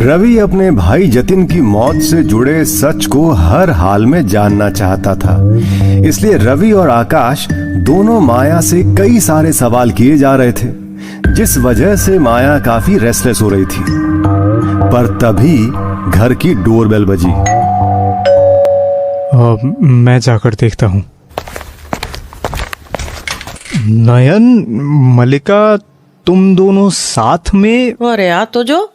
रवि अपने भाई जतिन की मौत से जुड़े सच को हर हाल में जानना चाहता था। इसलिए रवि और आकाश दोनों माया से कई सारे सवाल किए जा रहे थे, जिस वजह से माया काफी रेस्टलेस हो रही थी। पर तभी घर की डोरबेल बजी। मैं जाकर देखता हूँ। नयन, मलिका, तुम दोनों साथ में? अरे यार, तो जो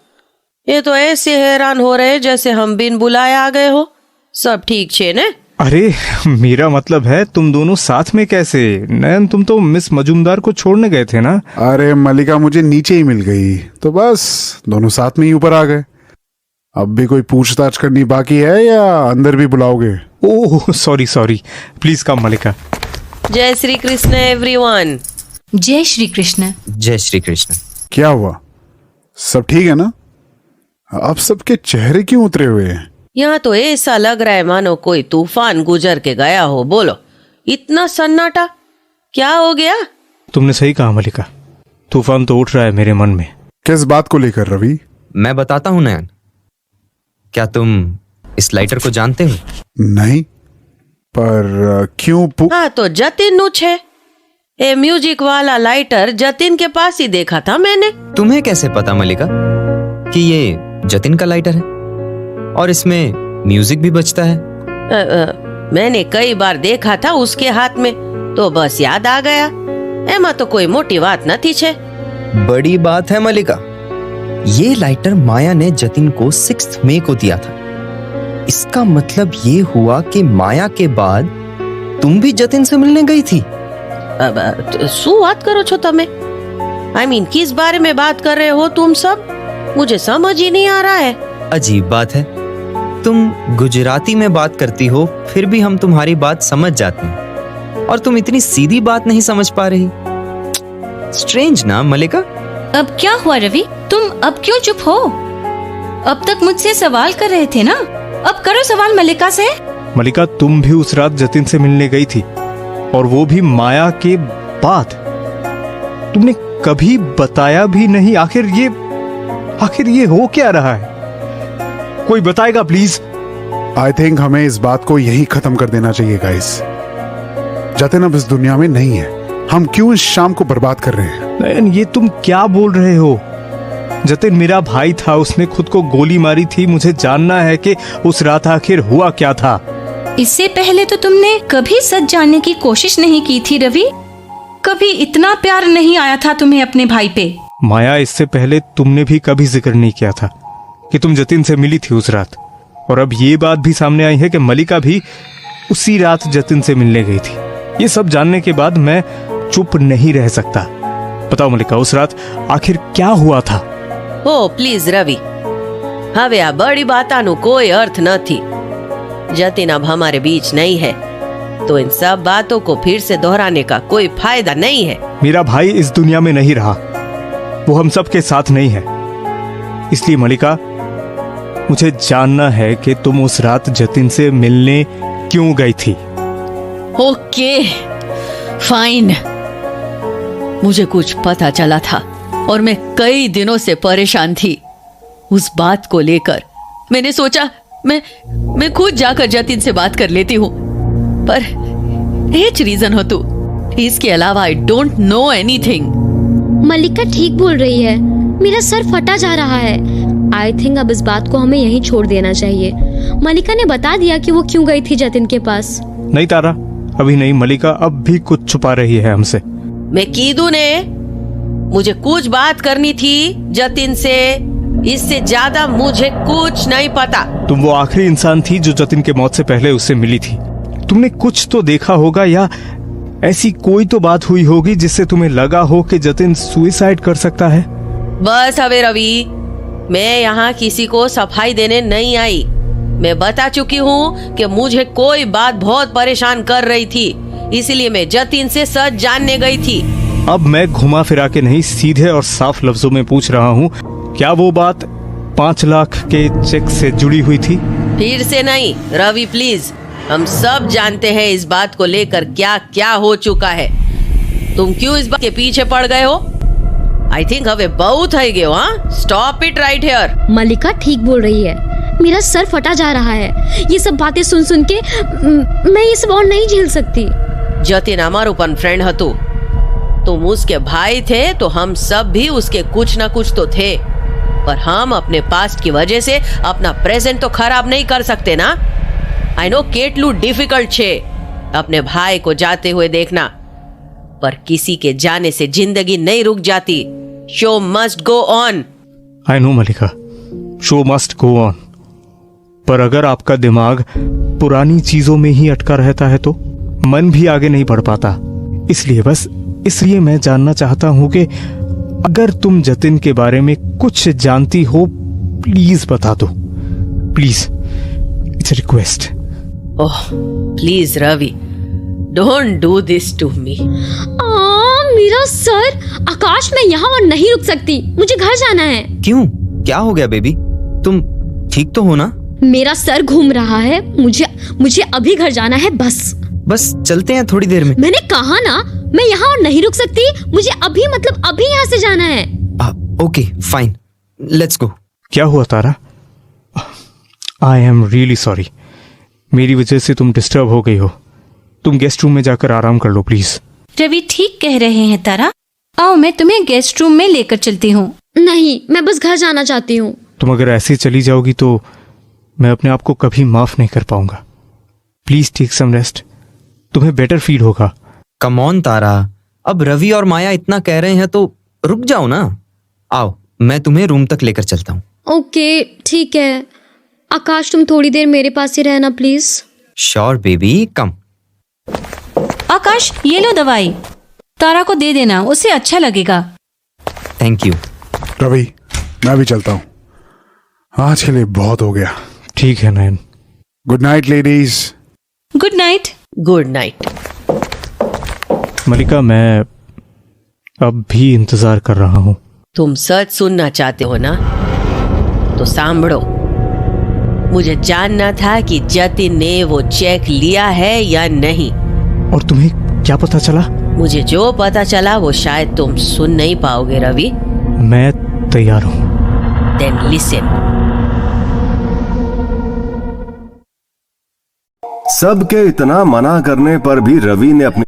ये तो ऐसे हैरान हो रहे जैसे हम बिन बुलाए आ गए हो। सब ठीक छे ने? अरे मेरा मतलब है तुम दोनों साथ में कैसे? नयन, तुम तो मिस मजूमदार को छोड़ने गए थे ना? अरे मलिका मुझे नीचे ही मिल गई तो बस दोनों साथ में ही ऊपर आ गए। अब भी कोई पूछताछ करनी बाकी है या अंदर भी बुलाओगे? ओह सॉरी, प्लीज कम मलिका। जय श्री कृष्ण एवरीवन। जय श्री कृष्ण। जय श्री कृष्ण। क्या हुआ, सब ठीक है ना? अब सबके चेहरे क्यों उतरे हुए हैं? यहाँ तो ऐसा लग रहा है मानो कोई तूफान गुजर के गया हो। बोलो, इतना सन्नाटा क्या हो गया? तुमने सही कहा मलिका, तूफान तो उठ रहा है मेरे मन में। किस बात को लेकर रवि? मैं बताता हूँ नयन। क्या तुम इस लाइटर को जानते हो? नहीं, पर क्यों हाँ तो जतिन नु छे। ए म्यूजिक वाला लाइटर जतिन के पास ही देखा था मैंने। तुम्हें कैसे पता मलिका कि ये जतिन का लाइटर है और इसमें म्यूजिक भी बजता है? मैंने कई बार देखा था उसके हाथ में, तो बस याद आ गया। एमा तो कोई मोटी बात न थी छे। बड़ी बात है मलिका। ये लाइटर माया ने जतिन को 6 मई को दिया था। इसका मतलब ये हुआ कि माया के बाद तुम भी जतिन से मिलने गई थी। शू बात करो छो तमे? I mean, किस बारे में बात कर रहे हो तुम सब? मुझे समझ ही नहीं आ रहा है। अजीब बात है, तुम गुजराती में बात करती हो फिर भी हम तुम्हारी बात समझ जाते हैं, और तुम इतनी सीधी बात नहीं समझ पा रही। स्ट्रेंज ना मलिका? अब क्या हुआ रवि, तुम अब क्यों चुप हो? अब तक मुझसे सवाल कर रहे थे ना, अब करो सवाल मलिका से। मलिका, तुम भी उस रात जतिन से मिलने गई थी, और वो भी माया के बाद। तुमने कभी बताया भी नहीं। आखिर ये हो क्या रहा है? कोई बताएगा प्लीज? आई थिंक हमें इस बात को यही खत्म कर देना चाहिए गाइस। जतिन अब इस दुनिया में नहीं है। हम क्यों इस शाम को बर्बाद कर रहे हैं? नयन, ये तुम क्या बोल रहे हो? जतिन मेरा भाई था, उसने खुद को गोली मारी थी। मुझे जानना है कि उस रात आखिर हुआ क्या था। इससे पहले तो तुमने कभी सच जानने की कोशिश नहीं की थी रवि। कभी इतना प्यार नहीं आया था तुम्हें अपने भाई पे। माया, इससे पहले तुमने भी कभी जिक्र नहीं किया था कि तुम जतिन से मिली थी उस रात, और अब ये बात भी सामने आई है कि मलिका भी उसी रात जतिन से मिलने गई थी। ये सब जानने के बाद मैं चुप नहीं रह सकता। बताओ मलिका, उस रात आखिर क्या हुआ था? ओ प्लीज रवि, हवे आ बड़ी बातानु कोई अर्थ न थी। जतिन अब हमारे बीच नहीं है, तो इन सब बातों को फिर से दोहराने का कोई फायदा नहीं है। मेरा भाई इस दुनिया में नहीं रहा, वो हम सब के साथ नहीं है। इसलिए मलिका, मुझे जानना है कि तुम उस रात जतिन से मिलने क्यों गई थी। ओके फाइन, मुझे कुछ पता चला था और मैं कई दिनों से परेशान थी उस बात को लेकर। मैंने सोचा मैं खुद जाकर जतिन से बात कर लेती हूँ, पर एच रीजन हो तू, इसके अलावा आई डोंट नो एनीथिंग। मलिका ठीक बोल रही है, मेरा सर फटा जा रहा है। आई थिंक अब इस बात को हमें यहीं छोड़ देना चाहिए। मलिका ने बता दिया कि वो क्यों गई थी जतिन के पास। नहीं तारा, अभी नहीं। मलिका अब भी कुछ छुपा रही है हमसे। मैं कीदू ने मुझे कुछ बात करनी थी जतिन से, इससे ज्यादा मुझे कुछ नहीं पता। तुम वो आखिरी इंसान थी जो जतिन के मौत से पहले उससे मिली थी। तुमने कुछ तो देखा होगा, या ऐसी कोई तो बात हुई होगी जिससे तुम्हें लगा हो कि जतिन सुसाइड कर सकता है। बस हवे रवि, मैं यहाँ किसी को सफाई देने नहीं आई। मैं बता चुकी हूँ कि मुझे कोई बात बहुत परेशान कर रही थी, इसलिए मैं जतिन से सच जानने गई थी। अब मैं घुमा फिरा के नहीं, सीधे और साफ लफ्जों में पूछ रहा हूँ, क्या वो बात 5 लाख के चेक से जुड़ी हुई थी? फिर से नहीं रवि प्लीज, हम सब जानते हैं इस बात को लेकर क्या क्या हो चुका है। तुम क्यों इस बात के पीछे पड़ गए हो? आई थिंक હવે બહુ થઈ ગયો હા સ્ટોપ ઇટ રાઈટ હિયર मलिका ठीक बोल रही है, मेरा सर फटा जा रहा है। ये सब बातें सुन सुन के मैं ये सब और नहीं झेल सकती। जतिन અમારું પણ ફ્રેન્ડ હતું, तुम उसके भाई थे तो हम सब भी उसके कुछ ना कुछ तो थे, पर हम अपने पास्ट की वजह से अपना प्रेजेंट तो खराब नहीं कर सकते ना। आई नो કેટલું डिफिकल्ट छे अपने भाई को जाते हुए देखना, पर किसी के जाने से जिंदगी नहीं रुक जाती। Show must go on. I know Malika, show must go on, पर अगर आपका दिमाग पुरानी चीजों में ही अटका रहता है तो मन भी आगे नहीं बढ़ पाता। इसलिए मैं जानना चाहता हूं कि अगर तुम जतिन के बारे में कुछ जानती हो, प्लीज बता दो। Please, it's a request. Oh please Ravi, don't do this to me. मेरा सर। आकाश, मैं यहाँ और नहीं रुक सकती, मुझे घर जाना है। क्यों, क्या हो गया बेबी? तुम ठीक तो हो ना? मेरा सर घूम रहा है, मुझे अभी घर जाना है। बस चलते हैं थोड़ी देर में। मैंने कहा ना, मैं यहाँ और नहीं रुक सकती, मुझे अभी अभी यहाँ से जाना है। Okay fine, let's go. क्या हुआ तारा? आई एम रियली सॉरी, मेरी वजह से तुम डिस्टर्ब हो गई हो। तुम गेस्ट रूम में जाकर आराम कर लो प्लीज। रवि ठीक कह रहे हैं तारा, आओ मैं तुम्हें गेस्ट रूम में लेकर चलती हूँ। नहीं, मैं बस घर जाना चाहती हूँ। तुम अगर ऐसे चली जाओगी तो मैं अपने आप को कभी माफ नहीं कर पाऊंगा। प्लीज टेक सम रेस्ट, तुम्हें बेटर फील होगा। कम ऑन तारा, अब रवि और माया इतना कह रहे हैं तो रुक जाओ ना। आओ, मैं तुम्हें रूम तक लेकर चलता हूँ। ओके ठीक है। आकाश, तुम थोड़ी देर मेरे पास ही रहना प्लीज। श्योर बेबी, कम। आकाश, ये लो दवाई, तारा को दे देना, उसे अच्छा लगेगा। Thank you. रवि, मैं भी चलता हूँ, आज के लिए बहुत हो गया। ठीक है Nayan. Good night ladies. Good night. Good night. Malika, मैं अब भी इंतजार कर रहा हूँ। तुम सच सुनना चाहते हो ना, तो सांभळो। मुझे जानना था कि जतिन ने वो चेक लिया है या नहीं। और तुम्हें क्या पता चला? मुझे जो पता चला वो शायद तुम सुन नहीं पाओगे रवि। मैं तैयार हूँ। Then listen. सबके इतना मना करने पर भी रवि ने अपनी